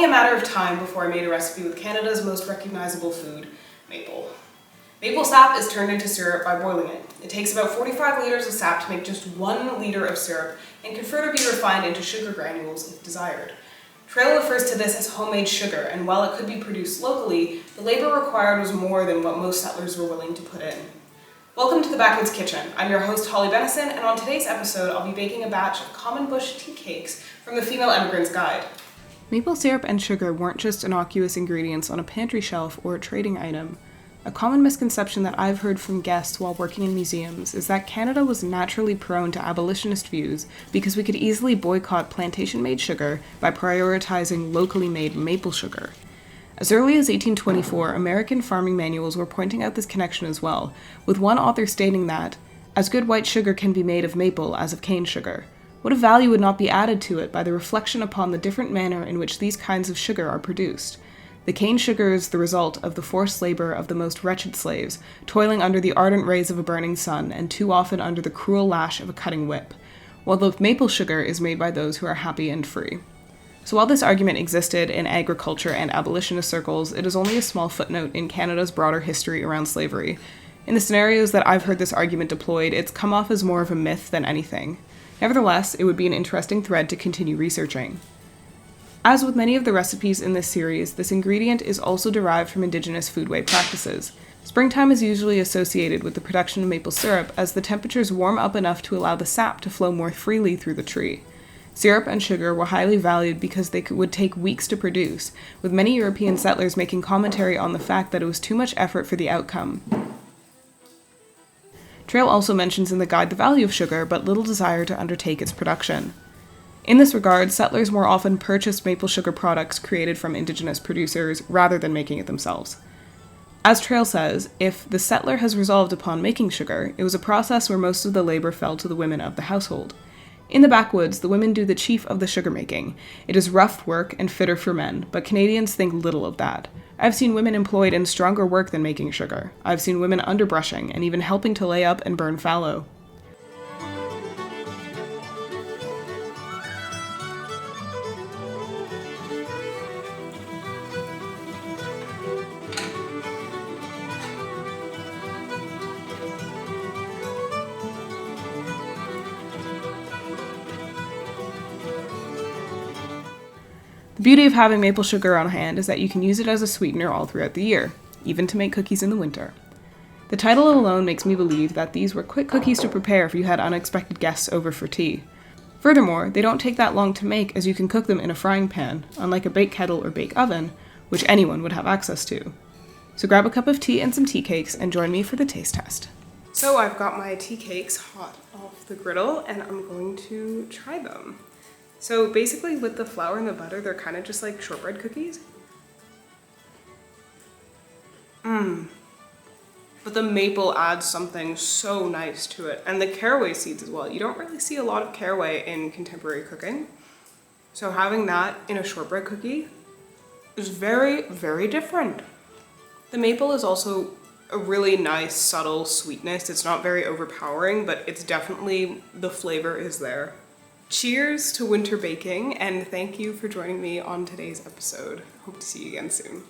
a matter of time before I made a recipe with Canada's most recognizable food, maple. Maple sap is turned into syrup by boiling it. It takes about 45 liters of sap to make just 1 liter of syrup and can further be refined into sugar granules if desired. Trail refers to this as homemade sugar, and while it could be produced locally, the labor required was more than what most settlers were willing to put in. Welcome to the Backwoods Kitchen. I'm your host, Holly Bennison, and on today's episode, I'll be baking a batch of common bush tea cakes from the Female Emigrant's Guide. Maple syrup and sugar weren't just innocuous ingredients on a pantry shelf or a trading item. A common misconception that I've heard from guests while working in museums is that Canada was naturally prone to abolitionist views because we could easily boycott plantation-made sugar by prioritizing locally made maple sugar. As early as 1824, American farming manuals were pointing out this connection as well, with one author stating that, as good white sugar can be made of maple as of cane sugar, what a value would not be added to it by the reflection upon the different manner in which these kinds of sugar are produced. The cane sugar is the result of the forced labor of the most wretched slaves, toiling under the ardent rays of a burning sun and too often under the cruel lash of a cutting whip, while the maple sugar is made by those who are happy and free. So while this argument existed in agriculture and abolitionist circles, it is only a small footnote in Canada's broader history around slavery. In the scenarios that I've heard this argument deployed, it's come off as more of a myth than anything. Nevertheless, it would be an interesting thread to continue researching. As with many of the recipes in this series, this ingredient is also derived from Indigenous foodway practices. Springtime is usually associated with the production of maple syrup as the temperatures warm up enough to allow the sap to flow more freely through the tree. Syrup and sugar were highly valued because they would take weeks to produce, with many European settlers making commentary on the fact that it was too much effort for the outcome. Trail also mentions in the guide the value of sugar, but little desire to undertake its production. In this regard, settlers more often purchased maple sugar products created from Indigenous producers rather than making it themselves. As Trail says, if the settler has resolved upon making sugar, it was a process where most of the labor fell to the women of the household. In the backwoods, the women do the chief of the sugar making. It is rough work and fitter for men, but Canadians think little of that. I've seen women employed in stronger work than making sugar. I've seen women underbrushing and even helping to lay up and burn fallow. The beauty of having maple sugar on hand is that you can use it as a sweetener all throughout the year, even to make cookies in the winter. The title alone makes me believe that these were quick cookies to prepare if you had unexpected guests over for tea. Furthermore, they don't take that long to make as you can cook them in a frying pan, unlike a bake kettle or bake oven, which anyone would have access to. So grab a cup of tea and some tea cakes and join me for the taste test. So I've got my tea cakes hot off the griddle and I'm going to try them. So basically with the flour and the butter, they're kind of just like shortbread cookies. But the maple adds something so nice to it. And the caraway seeds as well. You don't really see a lot of caraway in contemporary cooking. So having that in a shortbread cookie is very, very different. The maple is also a really nice, subtle sweetness. It's not very overpowering, but it's definitely, the flavor is there. Cheers to winter baking, and thank you for joining me on today's episode. Hope to see you again soon.